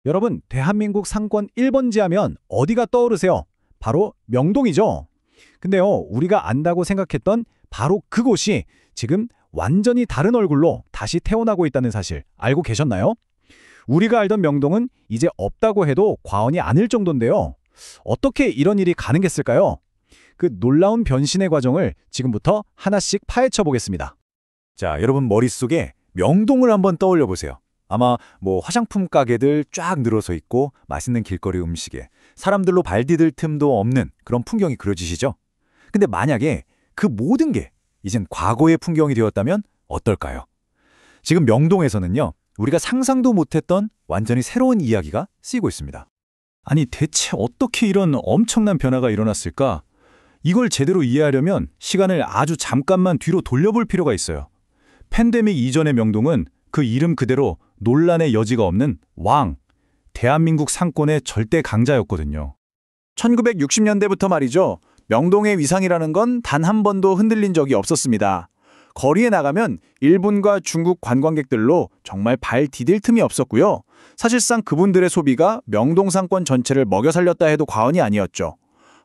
여러분, 대한민국 상권 1번지 하면 어디가 떠오르세요? 바로 명동이죠. 근데요, 우리가 안다고 생각했던 바로 그곳이 지금 완전히 다른 얼굴로 다시 태어나고 있다는 사실 알고 계셨나요? 우리가 알던 명동은 이제 없다고 해도 과언이 아닐 정도인데요. 어떻게 이런 일이 가능했을까요? 그 놀라운 변신의 과정을 지금부터 하나씩 파헤쳐 보겠습니다. 자, 여러분 머릿속에 명동을 한번 떠올려 보세요. 아마 화장품 가게들 쫙 늘어서 있고 맛있는 길거리 음식에 사람들로 발 디딜 틈도 없는 그런 풍경이 그려지시죠? 근데 만약에 그 모든 게 이젠 과거의 풍경이 되었다면 어떨까요? 지금 명동에서는요, 우리가 상상도 못했던 완전히 새로운 이야기가 쓰이고 있습니다. 아니 대체 어떻게 이런 엄청난 변화가 일어났을까? 이걸 제대로 이해하려면 시간을 아주 잠깐만 뒤로 돌려볼 필요가 있어요. 팬데믹 이전의 명동은 그 이름 그대로 논란의 여지가 없는 왕, 대한민국 상권의 절대 강자였거든요. 1960년대부터 말이죠. 명동의 위상이라는 건 단 한 번도 흔들린 적이 없었습니다. 거리에 나가면 일본과 중국 관광객들로 정말 발 디딜 틈이 없었고요. 사실상 그분들의 소비가 명동 상권 전체를 먹여 살렸다 해도 과언이 아니었죠.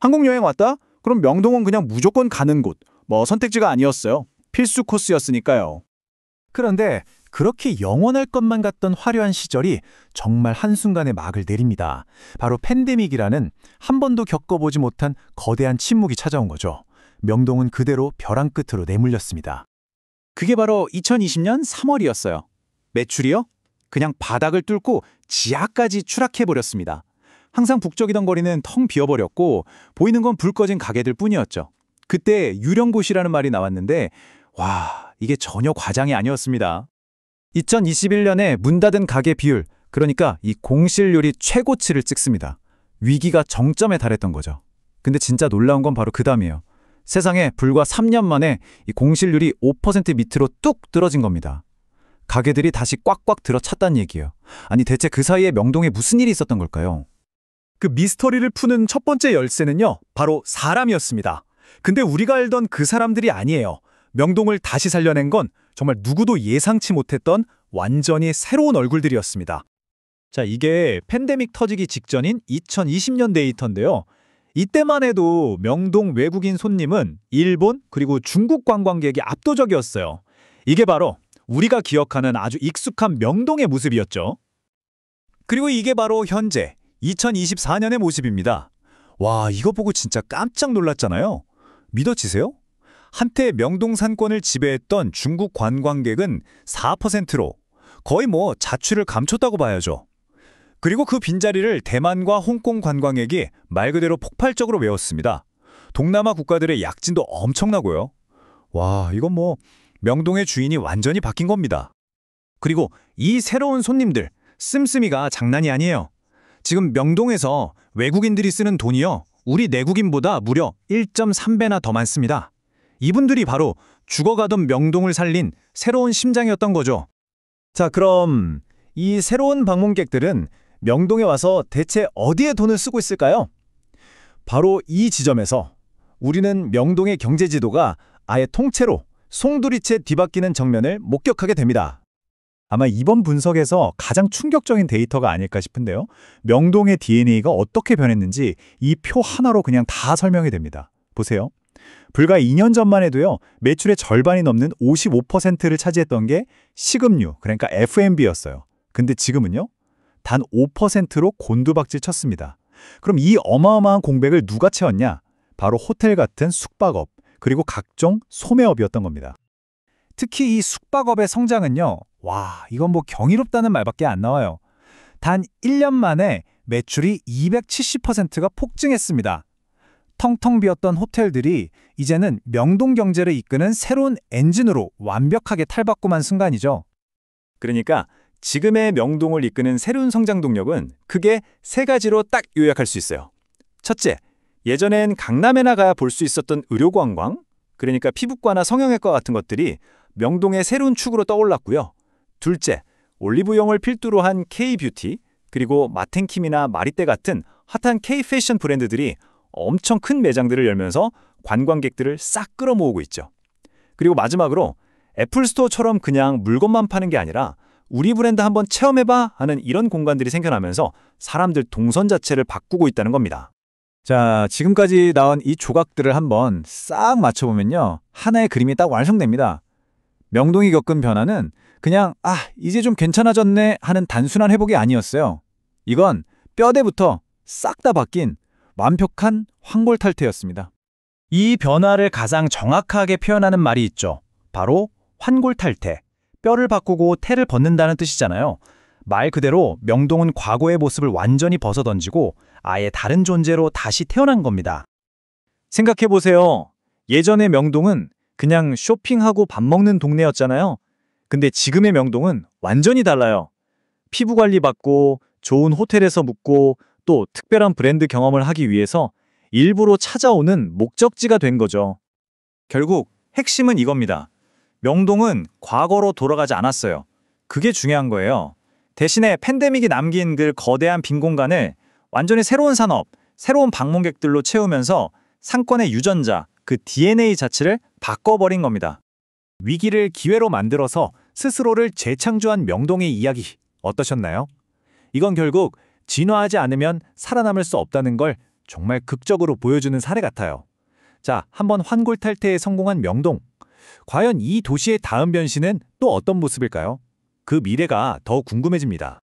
한국 여행 왔다? 그럼 명동은 그냥 무조건 가는 곳, 선택지가 아니었어요. 필수 코스였으니까요. 그런데 그렇게 영원할 것만 같던 화려한 시절이 정말 한순간에 막을 내립니다. 바로 팬데믹이라는 한 번도 겪어보지 못한 거대한 침묵이 찾아온 거죠. 명동은 그대로 벼랑 끝으로 내몰렸습니다. 그게 바로 2020년 3월이었어요. 매출이요? 그냥 바닥을 뚫고 지하까지 추락해버렸습니다. 항상 북적이던 거리는 텅 비어버렸고 보이는 건 불 꺼진 가게들 뿐이었죠. 그때 유령곳이라는 말이 나왔는데 와, 이게 전혀 과장이 아니었습니다. 2021년에 문 닫은 가게 비율, 그러니까 이 공실률이 최고치를 찍습니다. 위기가 정점에 달했던 거죠. 근데 진짜 놀라운 건 바로 그 다음이에요. 세상에 불과 3년 만에 이 공실률이 5% 밑으로 뚝 떨어진 겁니다. 가게들이 다시 꽉꽉 들어찼다는 얘기예요. 아니 대체 그 사이에 명동에 무슨 일이 있었던 걸까요? 그 미스터리를 푸는 첫 번째 열쇠는요, 바로 사람이었습니다. 근데 우리가 알던 그 사람들이 아니에요. 명동을 다시 살려낸 건 정말 누구도 예상치 못했던 완전히 새로운 얼굴들이었습니다. 자, 이게 팬데믹 터지기 직전인 2020년 데이터인데요. 이때만 해도 명동 외국인 손님은 일본 그리고 중국 관광객이 압도적이었어요. 이게 바로 우리가 기억하는 아주 익숙한 명동의 모습이었죠. 그리고 이게 바로 현재 2024년의 모습입니다. 와, 이거 보고 진짜 깜짝 놀랐잖아요. 믿어지세요? 한때 명동 상권을 지배했던 중국 관광객은 4%로 거의 자취를 감췄다고 봐야죠. 그리고 그 빈자리를 대만과 홍콩 관광객이 말 그대로 폭발적으로 메웠습니다. 동남아 국가들의 약진도 엄청나고요. 와, 이건 명동의 주인이 완전히 바뀐 겁니다. 그리고 이 새로운 손님들, 씀씀이가 장난이 아니에요. 지금 명동에서 외국인들이 쓰는 돈이요, 우리 내국인보다 무려 1.3배나 더 많습니다. 이분들이 바로 죽어가던 명동을 살린 새로운 심장이었던 거죠. 자, 그럼 이 새로운 방문객들은 명동에 와서 대체 어디에 돈을 쓰고 있을까요? 바로 이 지점에서 우리는 명동의 경제지도가 아예 통째로 송두리째 뒤바뀌는 정면을 목격하게 됩니다. 아마 이번 분석에서 가장 충격적인 데이터가 아닐까 싶은데요. 명동의 DNA가 어떻게 변했는지 이 표 하나로 그냥 다 설명이 됩니다. 보세요. 불과 2년 전만 해도요, 매출의 절반이 넘는 55%를 차지했던 게 식음료, 그러니까 F&B였어요. 근데 지금은요, 단 5%로 곤두박질 쳤습니다. 그럼 이 어마어마한 공백을 누가 채웠냐? 바로 호텔 같은 숙박업, 그리고 각종 소매업이었던 겁니다. 특히 이 숙박업의 성장은요, 와, 이건 경이롭다는 말밖에 안 나와요. 단 1년 만에 매출이 270%가 폭증했습니다. 텅텅 비었던 호텔들이 이제는 명동 경제를 이끄는 새로운 엔진으로 완벽하게 탈바꿈한 순간이죠. 그러니까 지금의 명동을 이끄는 새로운 성장 동력은 크게 세 가지로 딱 요약할 수 있어요. 첫째, 예전엔 강남에 나가야 볼 수 있었던 의료관광, 그러니까 피부과나 성형외과 같은 것들이 명동의 새로운 축으로 떠올랐고요. 둘째, 올리브영을 필두로 한 K-뷰티, 그리고 마텐킴이나 마리떼 같은 핫한 K-패션 브랜드들이 엄청 큰 매장들을 열면서 관광객들을 싹 끌어모으고 있죠. 그리고 마지막으로 애플스토어처럼 그냥 물건만 파는 게 아니라 우리 브랜드 한번 체험해봐 하는 이런 공간들이 생겨나면서 사람들 동선 자체를 바꾸고 있다는 겁니다. 자, 지금까지 나온 이 조각들을 한번 싹 맞춰보면요. 하나의 그림이 딱 완성됩니다. 명동이 겪은 변화는 그냥 이제 좀 괜찮아졌네 하는 단순한 회복이 아니었어요. 이건 뼈대부터 싹 다 바뀐 완벽한 환골탈태였습니다. 이 변화를 가장 정확하게 표현하는 말이 있죠. 바로 환골탈태. 뼈를 바꾸고 태를 벗는다는 뜻이잖아요. 말 그대로 명동은 과거의 모습을 완전히 벗어던지고 아예 다른 존재로 다시 태어난 겁니다. 생각해보세요. 예전의 명동은 그냥 쇼핑하고 밥 먹는 동네였잖아요. 근데 지금의 명동은 완전히 달라요. 피부 관리 받고 좋은 호텔에서 묵고 또 특별한 브랜드 경험을 하기 위해서 일부러 찾아오는 목적지가 된 거죠. 결국 핵심은 이겁니다. 명동은 과거로 돌아가지 않았어요. 그게 중요한 거예요. 대신에 팬데믹이 남긴 그 거대한 빈 공간을 완전히 새로운 산업, 새로운 방문객들로 채우면서 상권의 유전자, 그 DNA 자체를 바꿔버린 겁니다. 위기를 기회로 만들어서 스스로를 재창조한 명동의 이야기 어떠셨나요? 이건 결국 진화하지 않으면 살아남을 수 없다는 걸 정말 극적으로 보여주는 사례 같아요. 자, 한번 환골탈태에 성공한 명동. 과연 이 도시의 다음 변신은 또 어떤 모습일까요? 그 미래가 더 궁금해집니다.